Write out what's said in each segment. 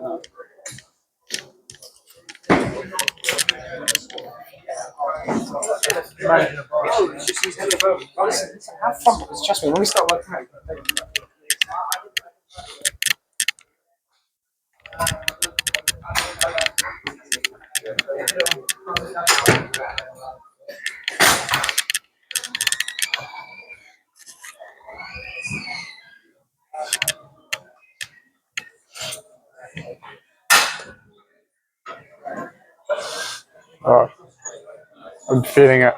Have fun, because trust me, when we start working out. Oh, I'm feeling it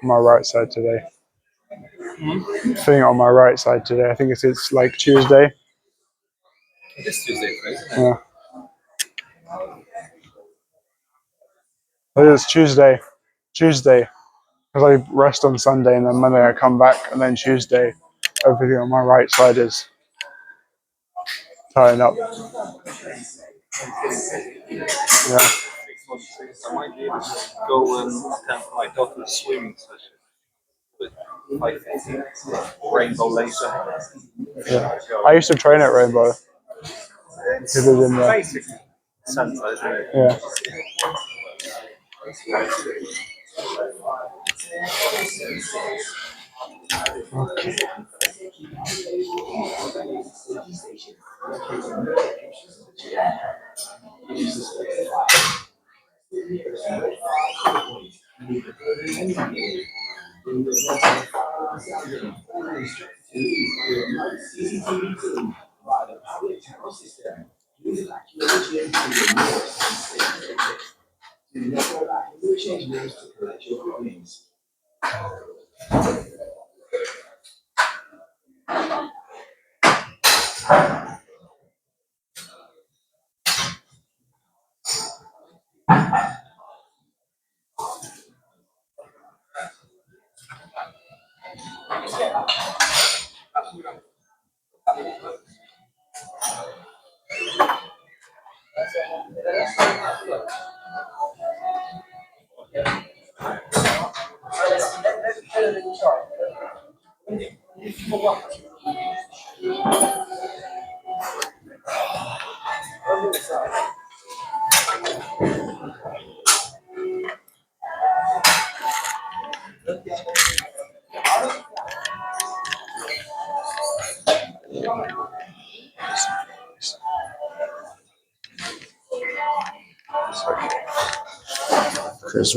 on my right side today. Feeling it on my right side today. I think it's like Tuesday. It is Tuesday, right? Yeah. It is Tuesday. Tuesday. Because I rest on Sunday and then Monday I come back and then Tuesday everything on my right side is tying up. Yeah. I might be able to go and attend my daughter's swimming session with 550 rainbow laser. Yeah. I used to train at Rainbow. It's It is in there. basically center, isn't it? Yeah. Okay. Chris,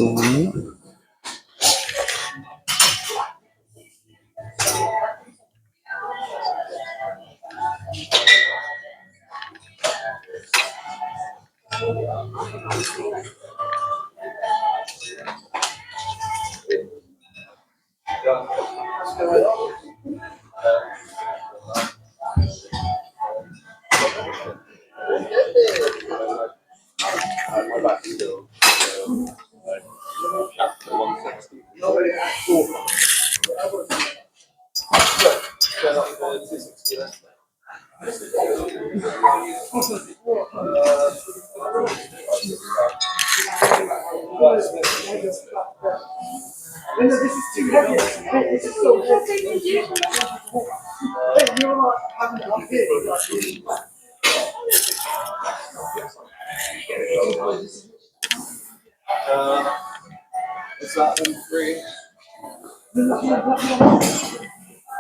Is that one free?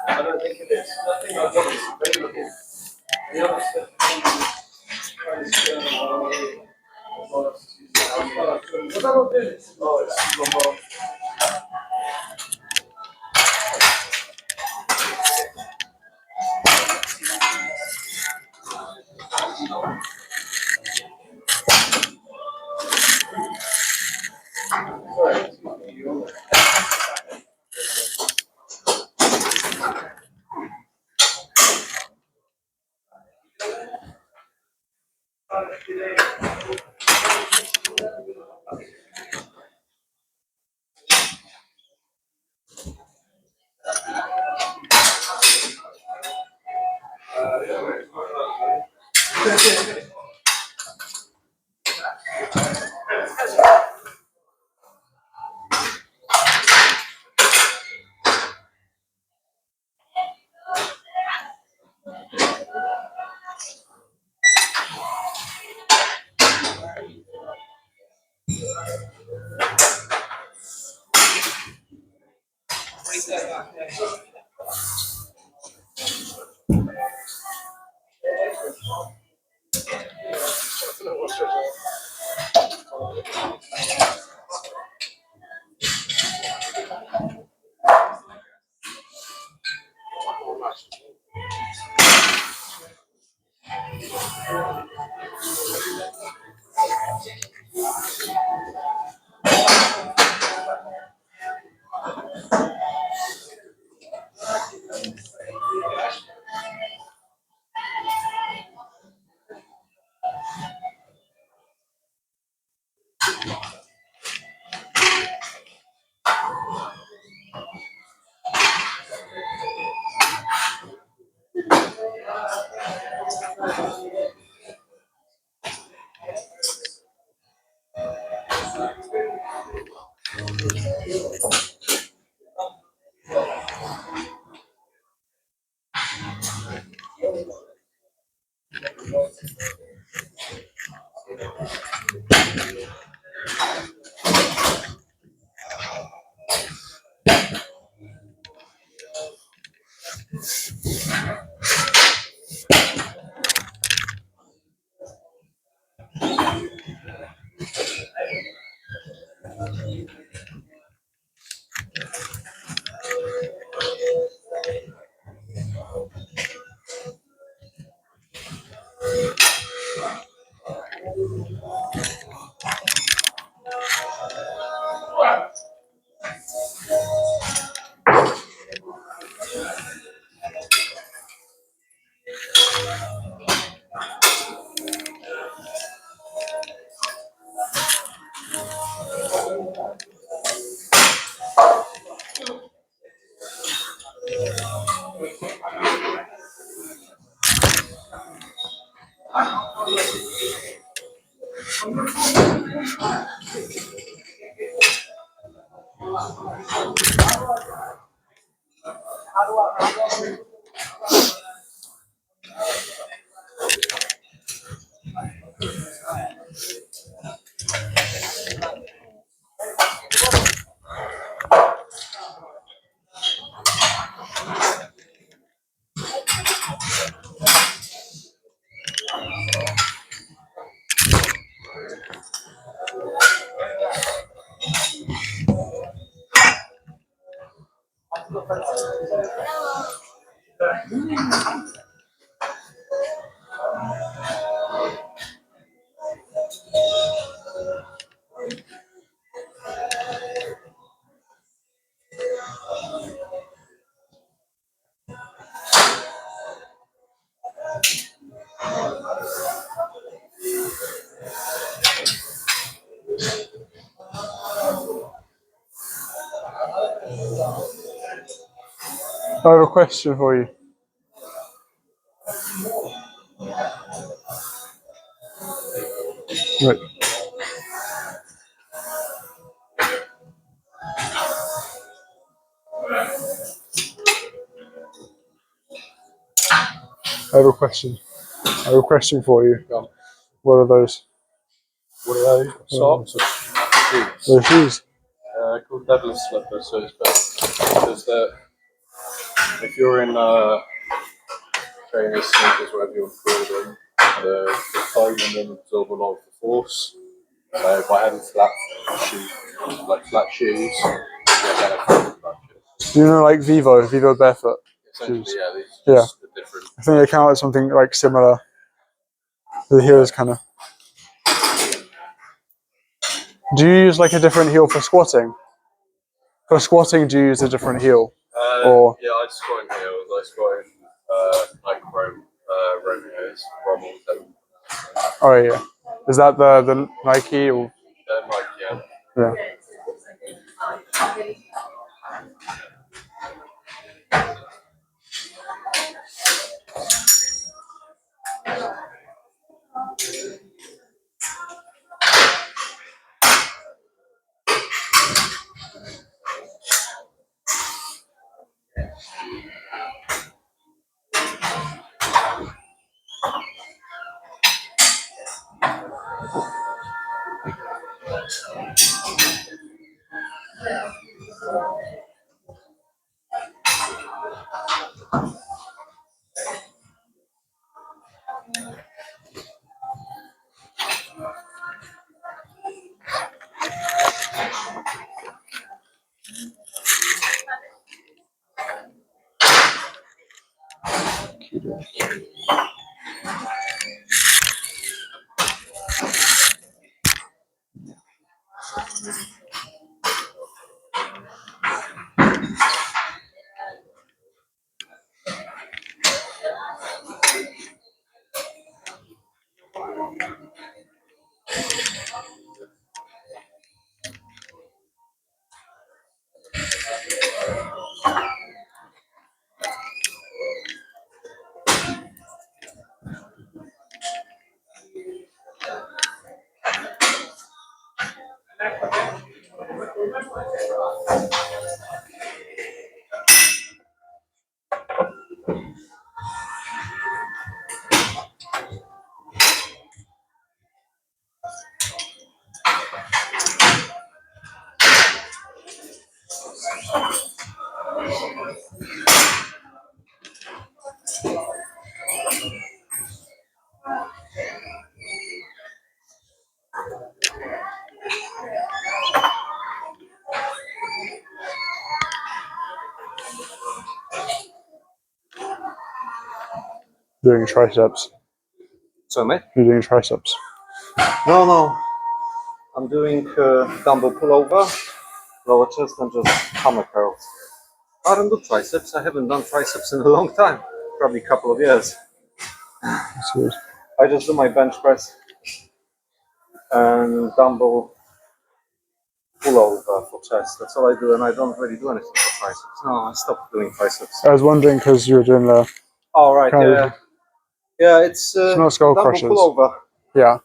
I don't think it is. I think I've got it available. The other stuff I have a question for you. Right. I have a question. I have a question for you. Go on. What are those? What are those? Socks? Shoes. Those shoes. Called deadlift slippers, so it's better. Because if you're in trainers, sneakers, whatever you want to call them, the foam in them absorb a lot of the force. So by having flat shoes, like flat shoes, you get better from Do you know like Vivo barefoot essentially, shoes? yeah, these Yeah. just a different. I think they count as something like similar. The heel is kind of. Do you use like a different heel for squatting? For squatting, do you use a different heel? Or Yeah, I squat in heels. I squat in like Romeo's, Rommel's, oh yeah, is that the Nike or like yeah. yeah? Doing triceps. So, mate? You're doing triceps. No. I'm doing dumbbell pullover, lower chest, and just hammer curls. I don't do triceps. I haven't done triceps in a long time, probably a couple of years. That's good. I just do my bench press and dumbbell pullover for chest. That's all I do, and I don't really do anything for triceps. No, I stopped doing triceps. I was wondering because you were doing the All right, kind yeah. of- Yeah, it's not skull dumbbell crushers. pullover. Yeah.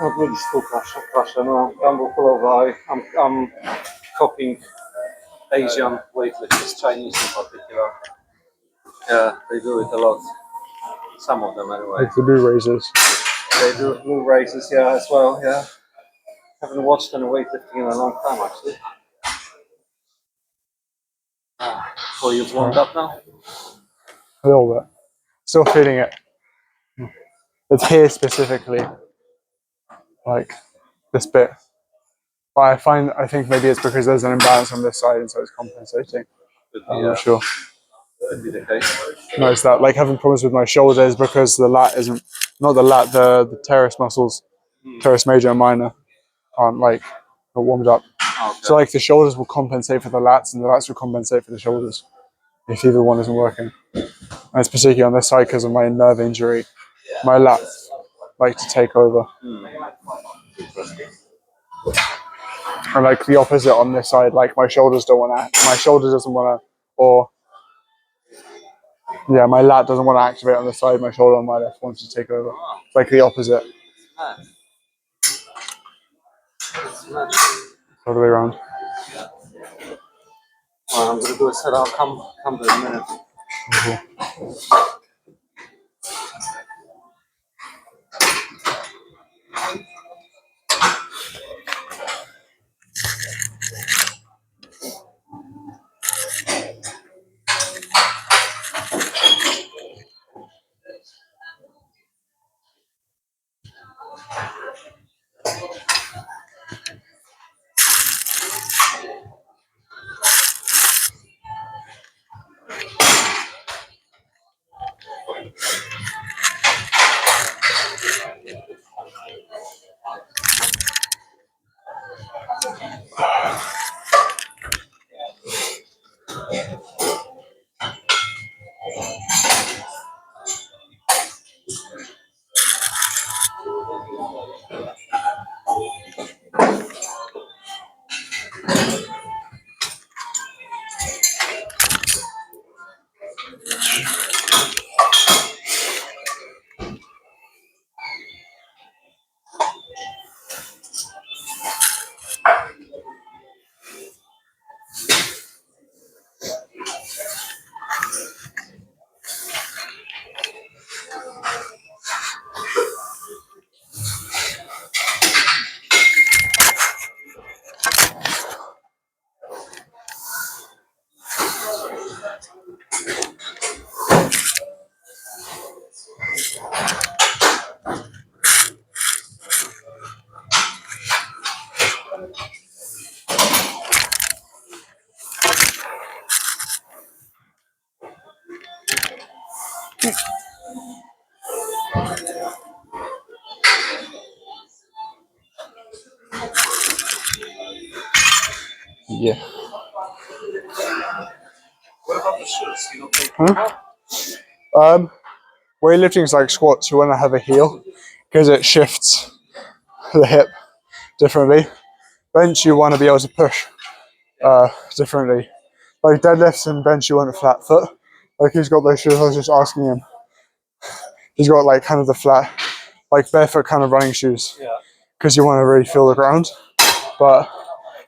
Not really skull crusher, no. Dumbbell pullover. I'm copying Asian weightlifters, Chinese in particular. Yeah, they do it a lot. Some of them, anyway. Like the blue razors. They do blue races, yeah, as well. Yeah, haven't watched any weightlifting in a long time, actually. So you've warmed up now? A little bit. Still feeling it. It's here specifically. Like this bit. But I think maybe it's because there's an imbalance on this side and so it's compensating. I'm not sure. Could be the case. No, it's that like having problems with my shoulders because the lat isn't not the lat, the teres muscles, teres major and minor aren't like not warmed up. Okay. So like the shoulders will compensate for the lats and the lats will compensate for the shoulders if either one isn't working. And it's particularly on this side because of my nerve injury. My lats like to take over. And like the opposite on this side, like my shoulder doesn't want to, or yeah, my lat doesn't want to activate on the side, my shoulder on my left wants to take over. It's like the opposite. All the way around. Well, I'm gonna do a set. I'll come in a minute. Yeah. What about the shoes? You don't take Weightlifting is like squats. You want to have a heel because it shifts the hip differently. Bench, you want to be able to push differently. Like deadlifts and bench, you want a flat foot. Like he's got those shoes. I was just asking him. He's got like kind of the flat, like barefoot kind of running shoes. Yeah. Because you want to really feel the ground. But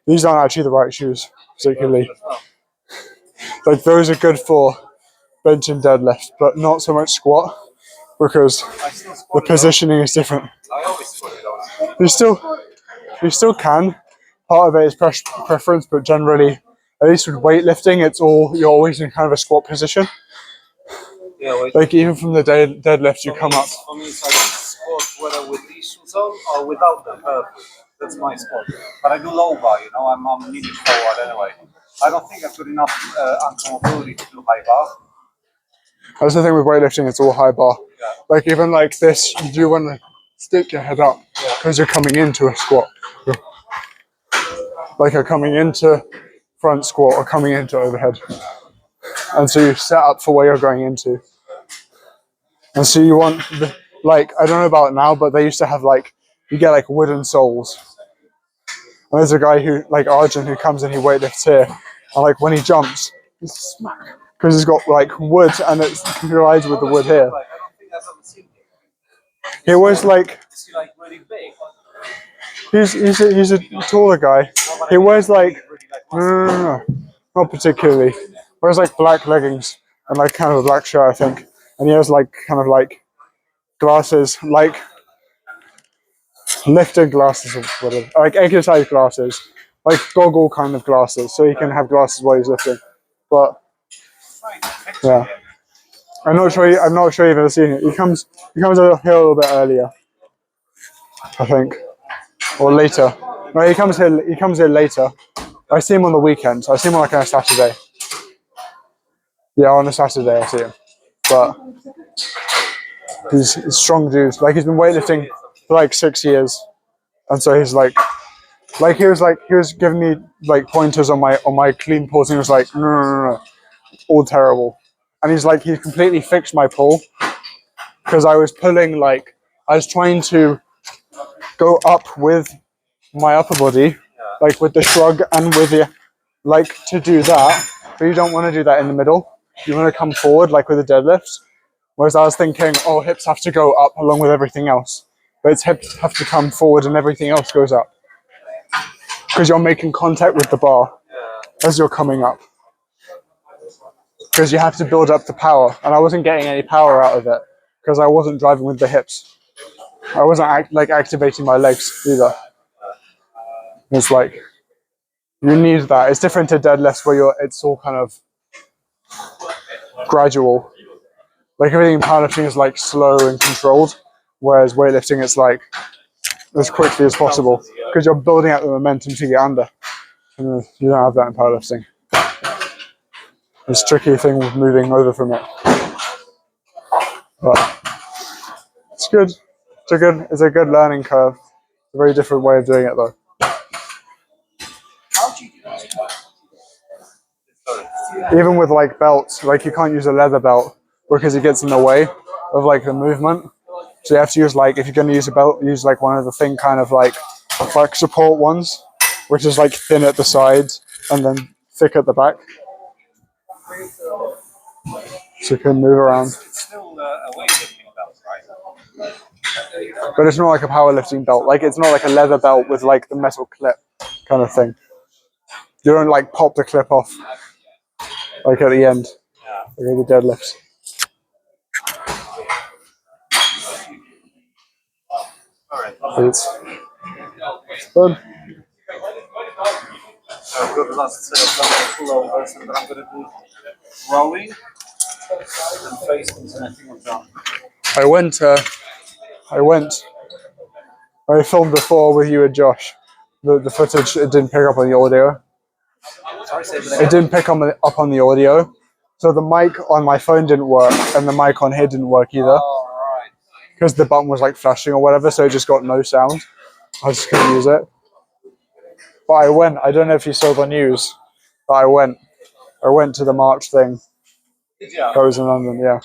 these aren't actually the right shoes, particularly. Like those are good for bench and deadlift, but not so much squat because the positioning is different. I always squat those. You still can. Part of it is preference, but generally, at least with weightlifting, you're always in kind of a squat position. Yeah, wait. Like even from the deadlift, you come up. For me, it's like squat whether with these shoes on or without them. Perfect. That's my spot. But I do low bar, you know, I'm leaning forward anyway. I don't think I've got enough ankle mobility to do high bar. That's the thing with weightlifting; it's all high bar. Yeah. Like even like this, you do want to stick your head up because you're coming into a squat. Like you're coming into front squat or coming into overhead, and so you set up for where you're going into. And so you want like I don't know about it now, but they used to have like you get like wooden soles. And there's a guy who like Arjun who comes and he weightlifts here, and like when he jumps, he's smack because he's got like wood and it collides with the wood here. Like, I don't think I've ever seen him. He was like Is he like really big? he's a taller guy. He wears like no, not particularly. Wears like black leggings and like kind of a black shirt, I think. And he has like kind of like glasses, like lifting glasses or whatever, like exercise glasses, like goggle kind of glasses, so he can have glasses while he's lifting. But yeah, I'm not sure you've ever seen it. He comes here a little bit earlier, I think, or later. No, he comes here later. I see him on the weekends. I see him on like on a Saturday. Yeah, on a Saturday I see him. But he's a strong dude. Like he's been weightlifting for like 6 years, and so he's like he was giving me like pointers on my clean pulls, and he was like no, all terrible. And he completely fixed my pull because I was pulling like I was trying to go up with my upper body, like with the shrug and with the like to do that, but you don't want to do that in the middle. You want to come forward like with the deadlifts. Whereas I was thinking, oh, hips have to go up along with everything else, but it's hips have to come forward and everything else goes up because you're making contact with the bar as you're coming up. Because you have to build up the power, and I wasn't getting any power out of it because I wasn't driving with the hips. I wasn't activating my legs either. It's like you need that. It's different to deadlifts where it's all kind of gradual. Like everything in powerlifting is like slow and controlled, whereas weightlifting it's like as quickly as possible because you're building up the momentum to get under. And you don't have that in powerlifting. It's a tricky thing with moving over from it. But it's good. It's a good learning curve. It's a very different way of doing it though. Even with like belts, like you can't use a leather belt because it gets in the way of like the movement. So you have to use like if you're going to use a belt, use like one of the thin kind of like support ones, which is like thin at the sides and then thick at the back, so you can move around. It's still a weightlifting belt, right? But it's not like a powerlifting belt. Like it's not like a leather belt with like the metal clip kind of thing. You don't like pop the clip off like at the end, like at the deadlifts. It's fun. I've got the last set of pullovers, and then I'm going to do rowing and facings, and I think I'm done. I filmed before with you and Josh. The footage it didn't pick up on the audio. Sorry, say It didn't pick up on the audio, So the mic on my phone didn't work, and the mic on here didn't work either Oh, right. because the button was like flashing or whatever. So it just got no sound. I just couldn't use it. But I went. I don't know if you saw the news, but I went. I went to the March thing. Yeah. I was in London. Yeah,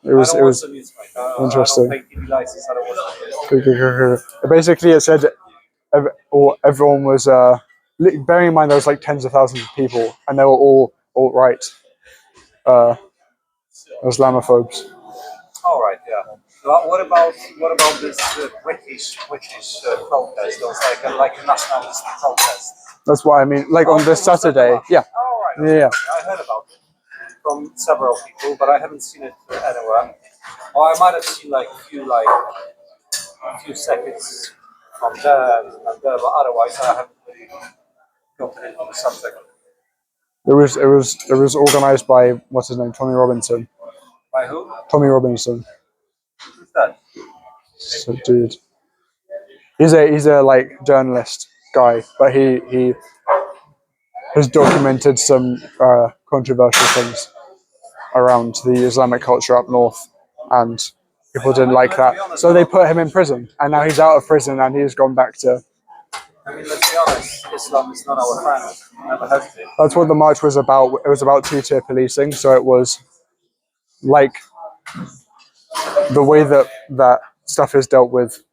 it I was. don't It watch was the news, mate. I interesting. don't pay TV license. I don't watch the news. Basically, it said everyone was. Bearing in mind there was like tens of thousands of people, and they were all alt-right Islamophobes. All right, yeah. Well, what about this British protest? There was like a nationalist protest. That's what I mean. Like Oh, on this was that the Saturday. one? Yeah, All right. yeah, Okay, yeah. okay. I heard about it from several people, but I haven't seen it anywhere. Or I might have seen like a few seconds from there and there, but otherwise I haven't really gotten into the subject. It was organized by what's his name, Tommy Robinson. By who? Tommy Robinson. Who's that? So, dude, he's a like journalist guy, but he has documented some controversial things around the Islamic culture up north, and people didn't like that. So they put him in prison, and now he's out of prison, and he's gone back to. I mean, let's be honest. Islam is not our friend. Never has been. That's what the march was about. It was about two-tier policing. So it was like the way that stuff is dealt with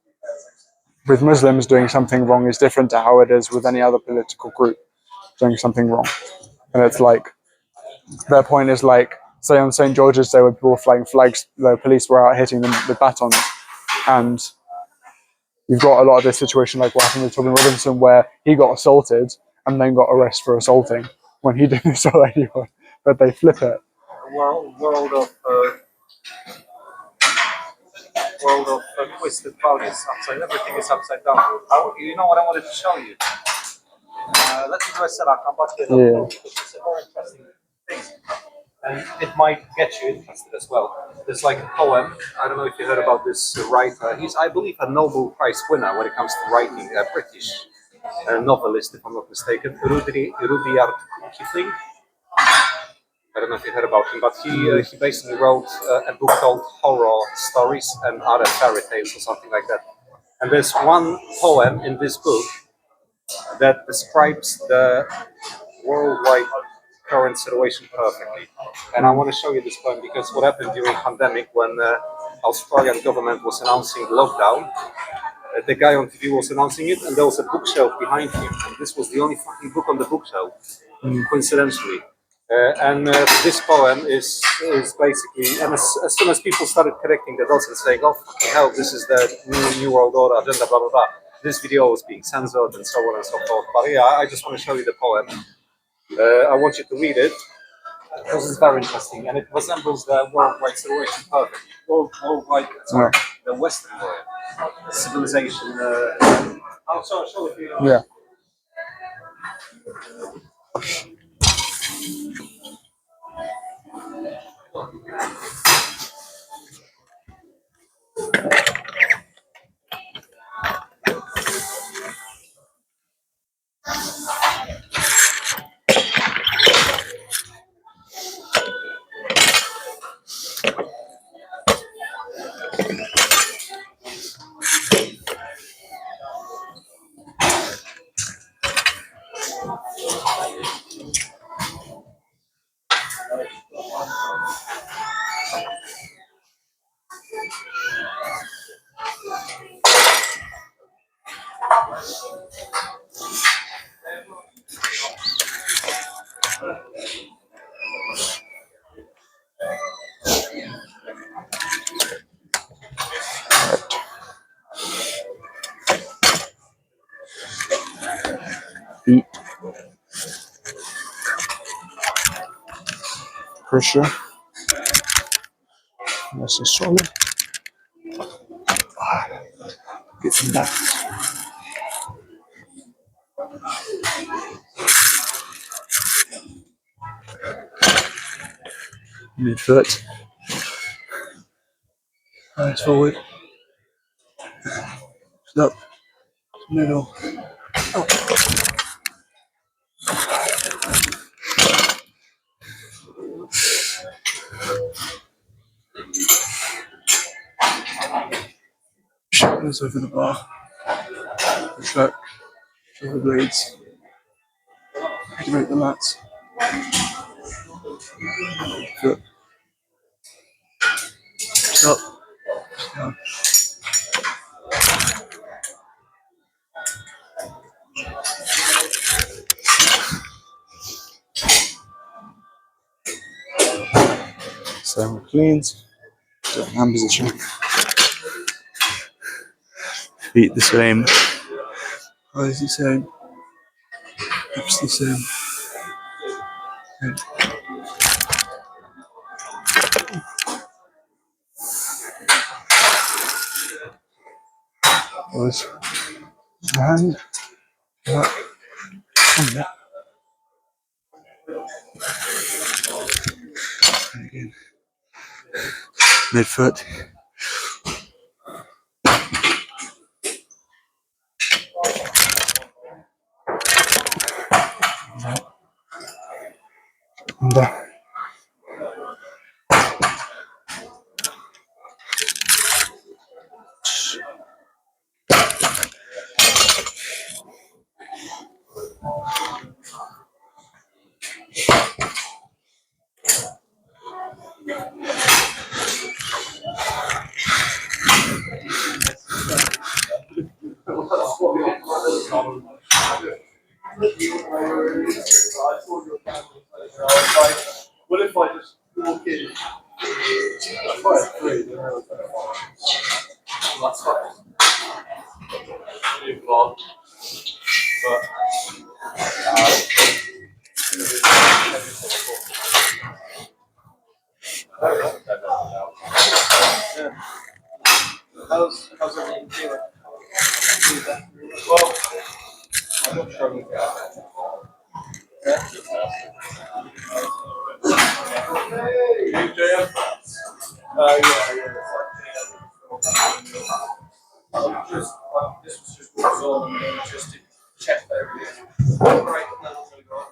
Muslims doing something wrong is different to how it is with any other political group doing something wrong. And it's like their point is like, say on St. George's Day when people were flying flags, the police were out hitting them with batons. And you've got a lot of this situation like what happened with Tommy Robinson where he got assaulted and then got arrested for assaulting when he didn't assault anyone. But they flip it. World of twisted values. Upside, everything is upside down. You know what I wanted to show you? Let me do a set. I'll come back here. Yeah. It's a very interesting thing. And it might get you interested as well. There's like a poem. I don't know if you heard about this writer. He's, I believe, a Nobel Prize winner when it comes to writing. A British novelist, if I'm not mistaken, Rudyard Kipling. I don't know if you heard about him, but he basically wrote a book called Horror Stories and Other Fairy Tales or something like that. And there's one poem in this book that describes the worldwide current situation perfectly. And I want to show you this poem because what happened during pandemic when the Australian government was announcing lockdown, the guy on TV was announcing it, and there was a bookshelf behind him, and this was the only fucking book on the bookshelf, coincidentally. This poem is basically, and as soon as people started connecting the dots and saying, "Oh fucking hell, this is the new world order agenda," blah blah blah, this video was being censored and so on and so forth. But yeah, I just want to show you the poem. I want you to read it because it's very interesting and it resembles the worldwide situation perfectly. Worldwide, sorry, the Western world, civilization. I'm sorry, show it to you. Yeah. Beat. Pressure. Nice and solid. Get some back. Midfoot. Hands forward. Up. Middle. There's over the bar. The track, shoulder blades, activate the lats. Foot. Up. Down. Same with cleans. Different hand position. Feet the same. Eyes the same. Hips the same. Head. Pose. Hand. Back. And back. And again. Midfoot. And down. What if I just walk in? I try at 3, then I was that's fine. You've got, but How's everything feeling? well, I'm not sure I'm going JM? Yeah. This was just what was on, just to check that everything. Right, and then I'm going to go on.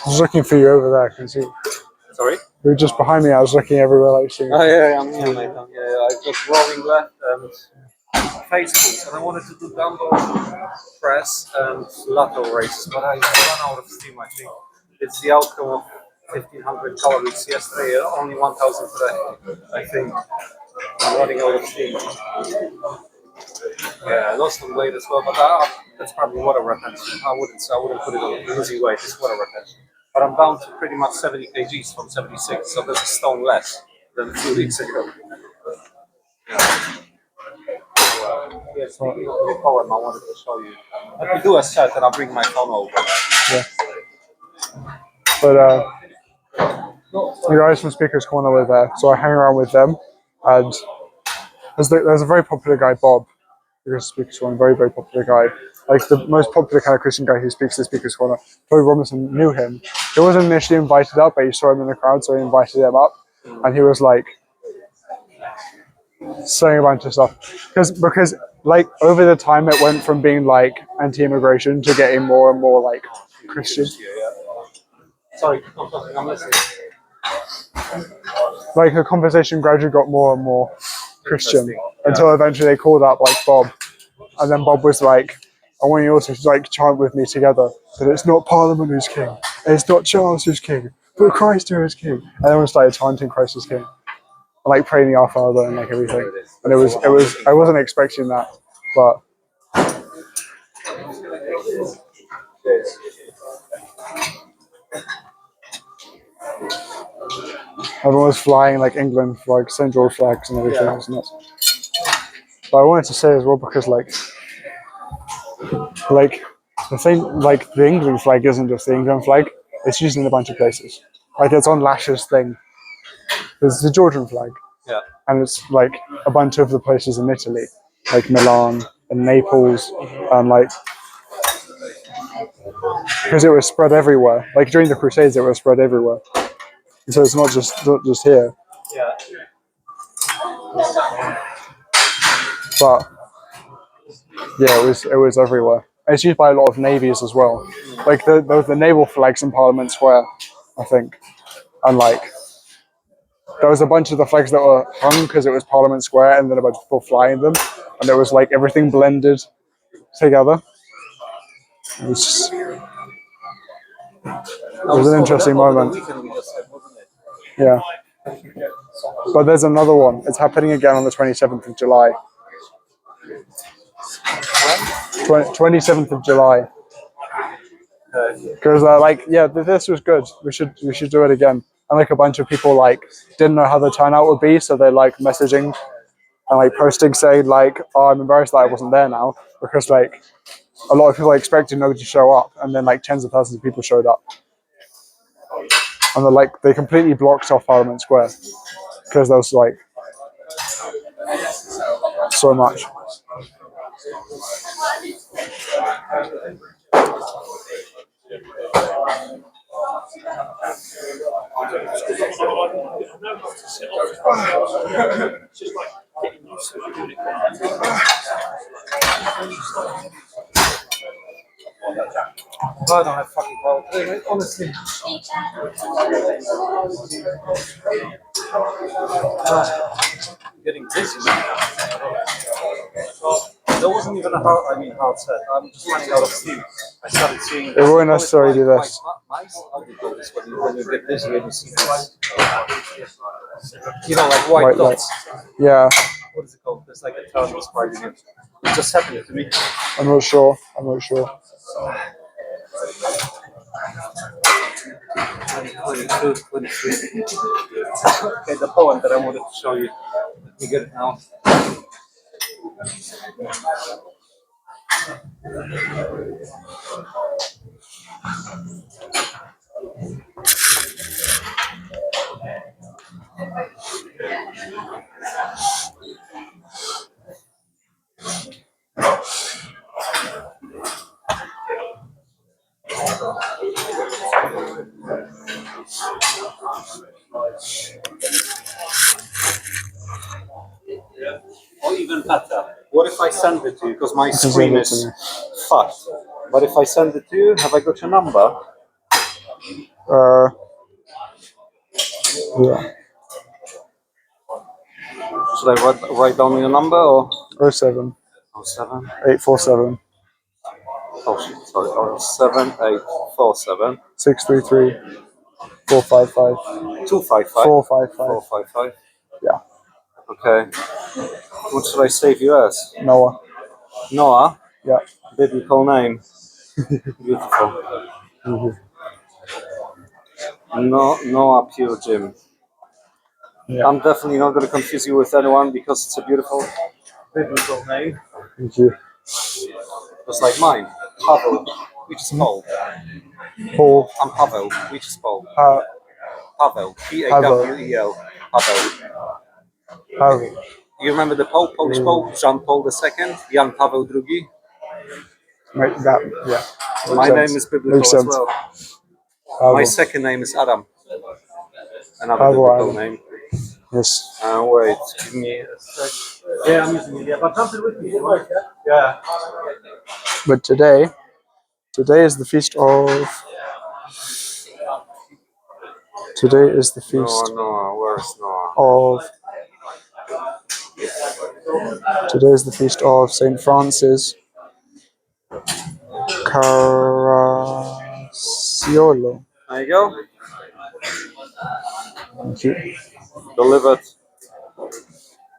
I was looking for you over there. I can see. Sorry? You were just behind me. I was looking everywhere like seeing. Oh yeah, I'm here, mate. I've got rolling left and faithfuls, and I wanted to do dumbbell press and lateral raises, but I ran out of steam. I think it's the outcome of 1,500 calories yesterday, only 1,000 today. I think I'm running out of steam. Yeah, I lost some weight as well, but that's probably water retention. I wouldn't put it on easy weight. It's water retention. But I'm down to pretty much 70 kgs from 76, so that's a stone less. than 2 weeks ago. Yeah, speaking of the poem, I wanted to show you. Let me do a set and I'll bring my phone over. Yeah. But the guys from Speaker's Corner were there, so I hang around with them. And there's a very popular guy, Bob, who speaks Corner, very, very popular guy. Like the most popular kind of Christian guy who speaks to Speaker's Corner. Toby Robinson knew him. He wasn't initially invited up, but he saw him in the crowd, so he invited him up. And he was like saying a bunch of stuff. Because like over the time it went from being like anti-immigration to getting more and more like Christian. Sorry, I'm listening. Like the conversation gradually got more and more Christian until eventually they called up like Bob, and then Bob was like, "I want you all to like chant with me together that it's not Parliament who's king, it's not Charles who's king, but Christ who is king." And everyone started chanting Christ is king, and like praying the Our Father and like everything. And it was I wasn't expecting that, but everyone was flying like England flags, St. George flags and everything. It was nuts. But I wanted to say as well because like the thing, like the England flag isn't just the England flag; it's used in a bunch of places. Like it's on Lash's thing. There's the Georgian flag, Yeah. and it's like a bunch of the places in Italy, like Milan and Naples, and like because it was spread everywhere. Like during the Crusades, it was spread everywhere. And so it's not just here, Yeah. but yeah, it was everywhere. And it's used by a lot of navies as well. Like there was the naval flags in Parliament Square, I think, and like there was a bunch of the flags that were hung because it was Parliament Square, and then a bunch of people flying them, and it was like everything blended together. It was, it was an interesting moment. Yeah. But there's another one. It's happening again on the 27th of July. 27th of July. Because this was good. We should do it again. And like a bunch of people like didn't know how the turnout would be, so they like messaging and like posting saying like, "Oh, I'm embarrassed that I wasn't there now," because like a lot of people expected nobody to show up, and then like tens of thousands of people showed up, and they completely blocked off Parliament Square because there was like so much. I don't have fucking power. Honestly. Getting dizzy. There wasn't even a hard set. I'm just running out of steam. I started seeing. It won't necessarily do this. Mice? How do you call this when you get dizzy and you see this? You know, like white dots. Yeah. What is it called? There's like a term describing it. It just happened to me. I'm not sure. 22, 23. Okay, the poem that I wanted to show you. Let me get it now. Or even better, what if I send it to you? Because my screen is fucked. But if I send it to you, have I got your number? Yeah. Should I write down your number or? 07 07? 847 Oh shit, sorry. 07847 633 455 255 455. 455. Yeah. Okay. What should I save you as? Noah. Noah? Yeah. Biblical name. Beautiful. Mm-hmm. Noah Pure Gym. Yeah. I'm definitely not going to confuse you with anyone because it's a beautiful biblical name, Thank you. just like mine, Pavel, which is Paul. Paul. I'm Pavel, which is Paul. Pavel, Pavel. P-A-W-E-L, Pavel. Pavel. You remember the Pope, Polish Pope, Jean Paul II, Jan Paweł II? Make that, yeah. My Makes name sense. is biblical Makes as sense. well. Pavel. My second name is Adam, another Pavel biblical Adam. name. Yes. Wait, give me a sec. Yeah, I'm using it. Yeah, but jump in with me. Yeah. But today is the feast of. Today is the feast Noah, where's Noah? of. Today is the feast of Saint Francis Caracciolo. There you go. Thank you. Delivered.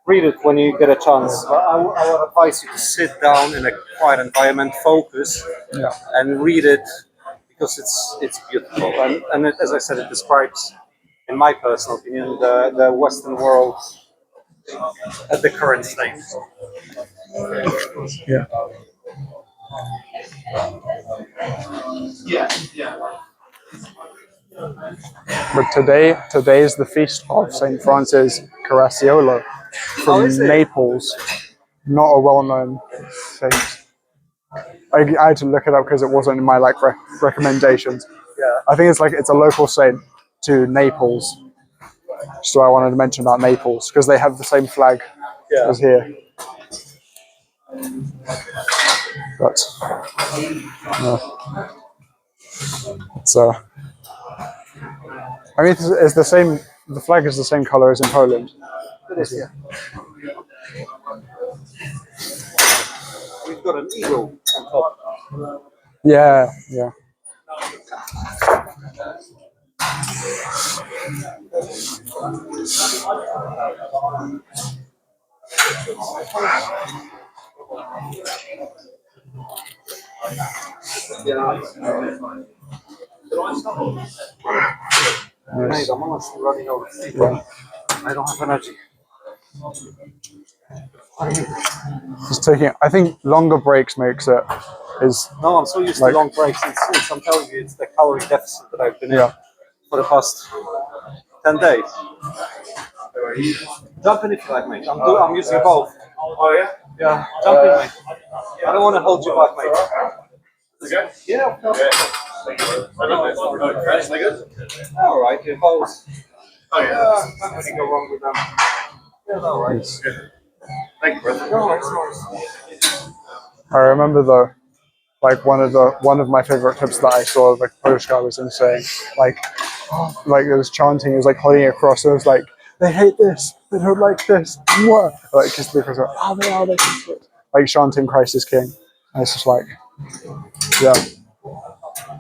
Read it when you get a chance. But I would advise you to sit down in a quiet environment, focus, Yeah. and read it because it's beautiful. And it, as I said, it describes, in my personal opinion, the Western world at the current state. Yeah. But today is the feast of Saint Francis Caracciolo Oh, from is it? Naples. Not a well-known saint. I had to look it up because it wasn't in my like recommendations. Yeah. I think it's a local saint to Naples. So I wanted to mention about Naples because they have the same flag Yeah. as here. But it's I mean it's the same. The flag is the same color as in Poland. It is, yeah. We've got an eagle on top. Yeah, yeah. Mate, I'm honestly running out of sleep. Yeah. I don't have energy. Just taking. I think longer breaks makes it is No, I'm so used like to long breaks. I'm telling you, it's the calorie deficit that I've been in yeah. for the past 10 days. Jump in if you like, mate. I'm using both. Oh, yeah? Yeah, jump in, mate. I don't want to hold you back, mate. Yeah, of course. All right, your holes. Oh, yeah. Can't really go wrong with them. Yeah, all right. Thank you, brother. No worries, no worries. I remember though, like one of my favorite clips that I saw of like a Polish guy was him saying like it was chanting, he was like holding it across, and it was like they hate this, they don't like this, mwah! Like just because they are they like chanting Christ is King. And it's just like yeah,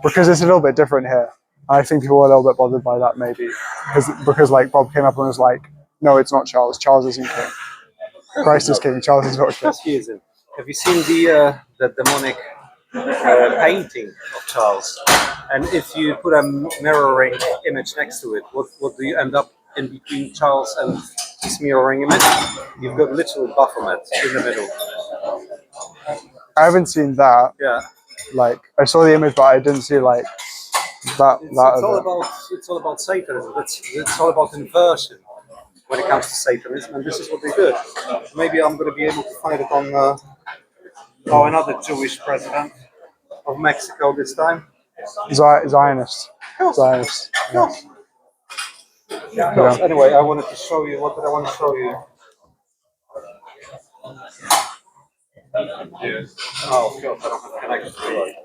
because it's a little bit different here. I think people were a little bit bothered by that maybe because like Bob came up and was like, no, it's not Charles. Charles isn't king. Christ is king. Charles is not king. Just use it. Have you seen the demonic painting of Charles? And if you put a mirroring image next to it, what do you end up in between Charles and this mirroring image? You've got literally Baphomet in the middle. I haven't seen that. Yeah. Like I saw the image, but I didn't see like that. It's all about Satanism. It's all about inversion when it comes to Satanism, and this is what they do. Maybe I'm going to be able to find it on another Jewish president of Mexico this time. Zionist. Zionist. Yeah. Anyway, I wanted to show you. What did I want to show you? Oh, God, I don't have connection to it.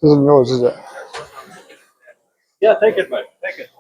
Isn't yours, is it? Yeah, take it, mate. Take it.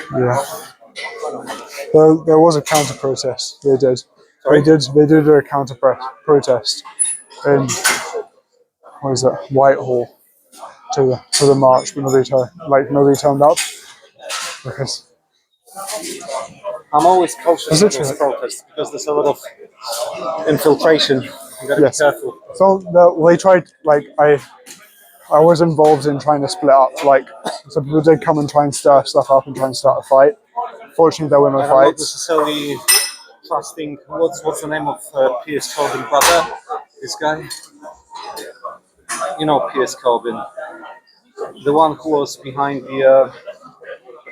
Yeah. There was a counter protest. They did. Sorry? They did do a counter protest in what is it, Whitehall to the march, but nobody turned up because I'm always cautious is of it true? those protests because there's a lot of infiltration. You gotta Yes. be careful. So they tried I was involved in trying to split up. So people did come and try and stir stuff up and try and start a fight. Fortunately, there were no And I'm not fights. necessarily trusting. What's the name of Piers Corbyn brother? This guy. You know Piers Corbyn, the one who was behind the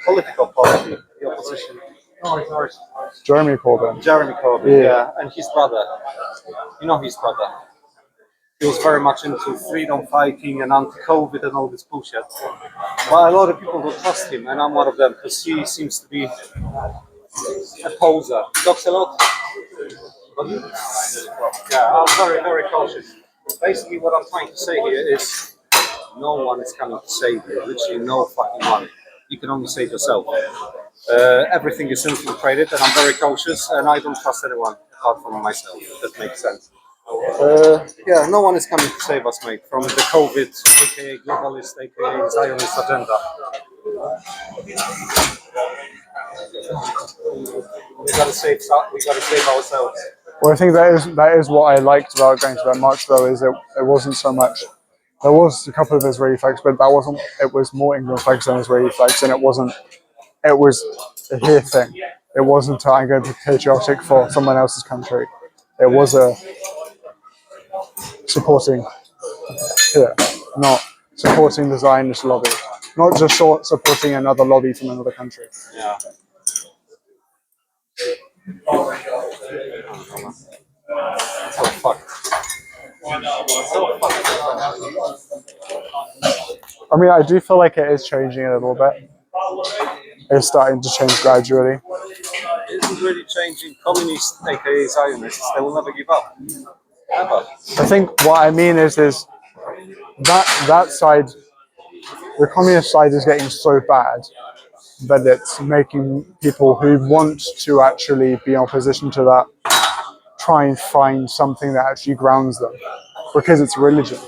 political party, the opposition. No, it's ours. Jeremy Corbyn. Jeremy Corbyn, yeah, and his brother. You know his brother. He was very much into freedom fighting and anti-COVID and all this bullshit. But a lot of people don't trust him, and I'm one of them because he seems to be a poser. Talks a lot. But yeah, I'm very, very cautious. Basically, what I'm trying to say here is no one is coming to save you. Literally, no fucking one. You can only save yourself. Everything is infiltrated, and I'm very cautious, and I don't trust anyone apart from myself. If that makes sense. Yeah, no one is coming to save us, mate, from the COVID, aka globalist, aka Zionist agenda. We gotta save ourselves. Well, I think that is what I liked about going to that march, though, is it wasn't so much. There was a couple of Israeli flags, but that wasn't. It was more England flags than Israeli flags, and it wasn't. It was a here thing. It wasn't I'm going to be patriotic for someone else's country. It was a supporting here, not supporting the Zionist lobby, not just supporting another lobby from another country. Yeah. So fucked. So fucked. I mean, I do feel like it is changing a little bit. It's starting to change gradually. It isn't really changing. Communists, aka Zionists, they will never give up. Ever. I think what I mean is that side, the communist side, is getting so bad that it's making people who want to actually be in opposition to that try and find something that actually grounds them, because it's religion.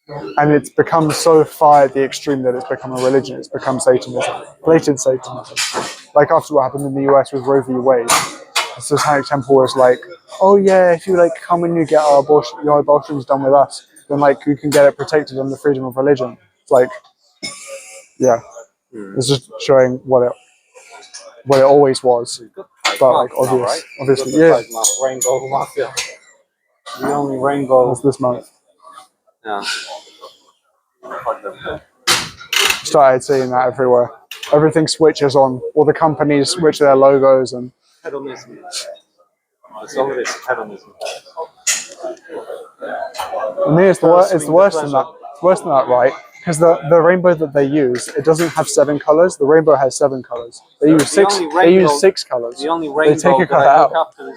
and it's become so far at the extreme that it's become a religion. It's become Satanism, blatant Satanism. Like after what happened in the US with Roe v. Wade, the Satanic Temple was like, "Oh yeah, if you like come and you get your abortions done with us, then like you can get it protected under freedom of religion." It's like, yeah, it's just showing what it always was, but like obviously, yeah. Rainbow Mafia. The only rainbow. That's this month. Yeah. Started seeing that everywhere. Everything switches on. All the companies switch their logos and. Hedonism. It's always hedonism. I mean, it's worse than that. It's worse than that, right? Because the rainbow that they use, it doesn't have 7 colors. The rainbow has 7 colors. They use six. They use 6 colors. The only They take rainbow a that color I look out. up to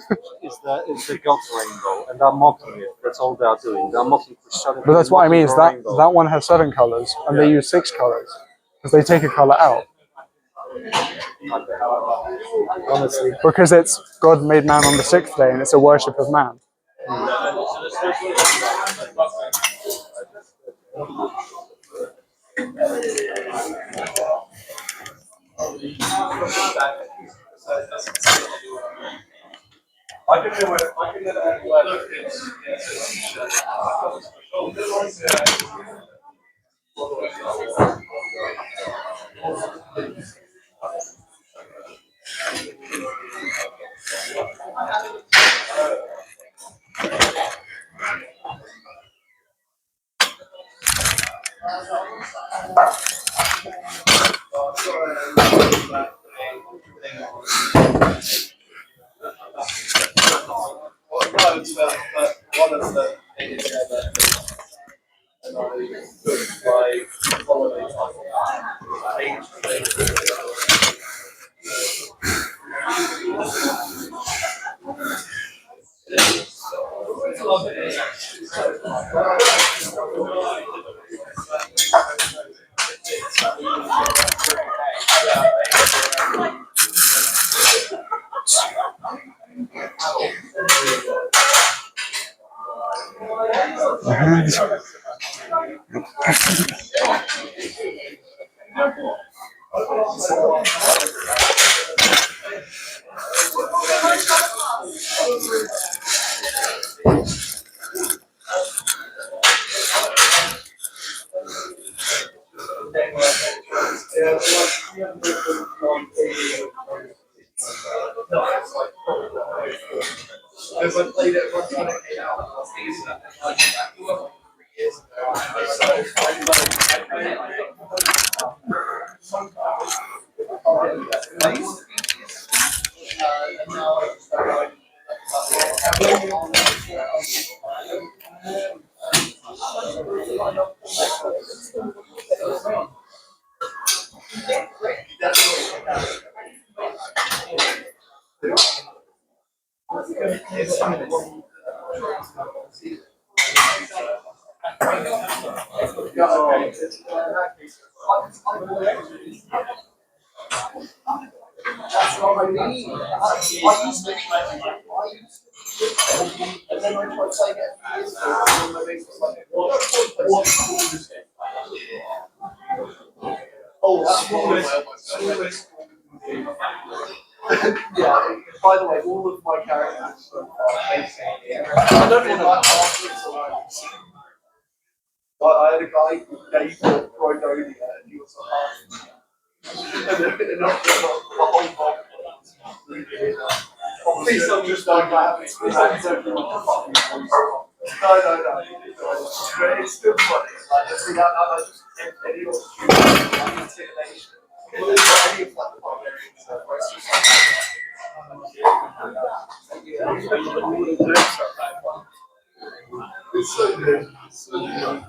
is the God's rainbow, and they're mocking it. That's all they are doing. They're mocking Christianity. But that's what I mean. Is the that rainbow. that one has 7 colors, and they use 6 colors because they take a color out. Honestly. Because it's God made man on the 6th day, and it's a worship of man. By the way, all of my characters are basically. I don't know about artists. I had a guy who Dave Croidonia, and he was a half. And not the whole box. Please don't just like that. Please don't do No. But it's still funny. Like, I see that, I just any opportunity, intimidation. Well, there's not any of like the barbarian stuff, where it's just it's so good. It's so good.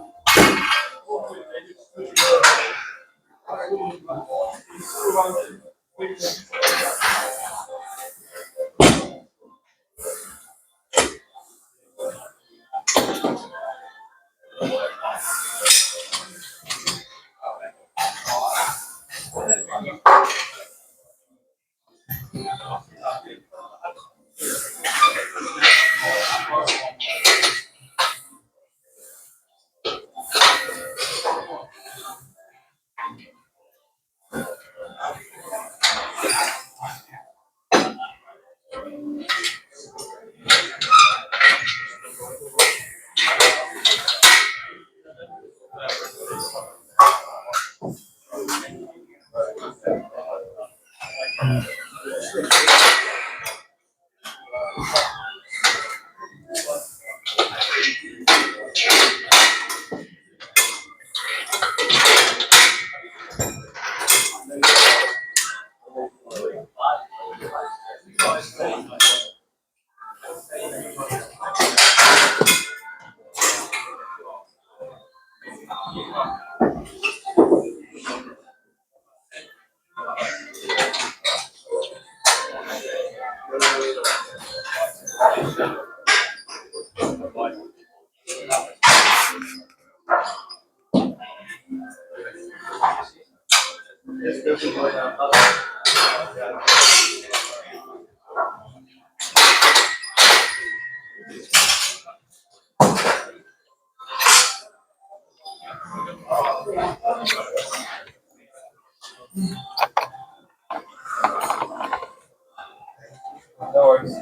No worries.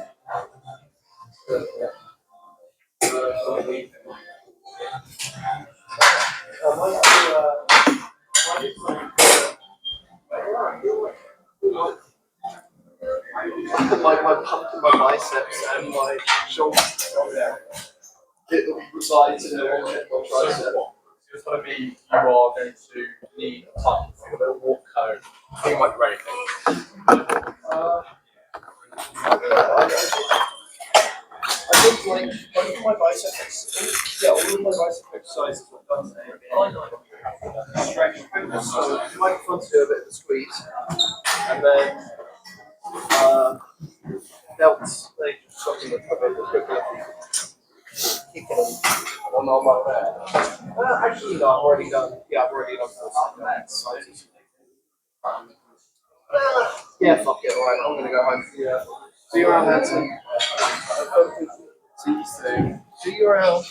My pump in my biceps and my shoulders. It resides in the tricep. It's going to be, you are going to need a pump, a little walk cone. I think it might be raining. I think like both of my biceps, yeah, all of my bicep exercises are done stretch. So you might want to do a bit of a squeeze, and then delts, like something that's a bit quicker. Keep it on normal there. Actually, no, I've already done. Yeah, I've already done those exercises. Yeah, fuck it. All right, I'm gonna go home. Yeah. See you around, Hanson. See you soon. See you around.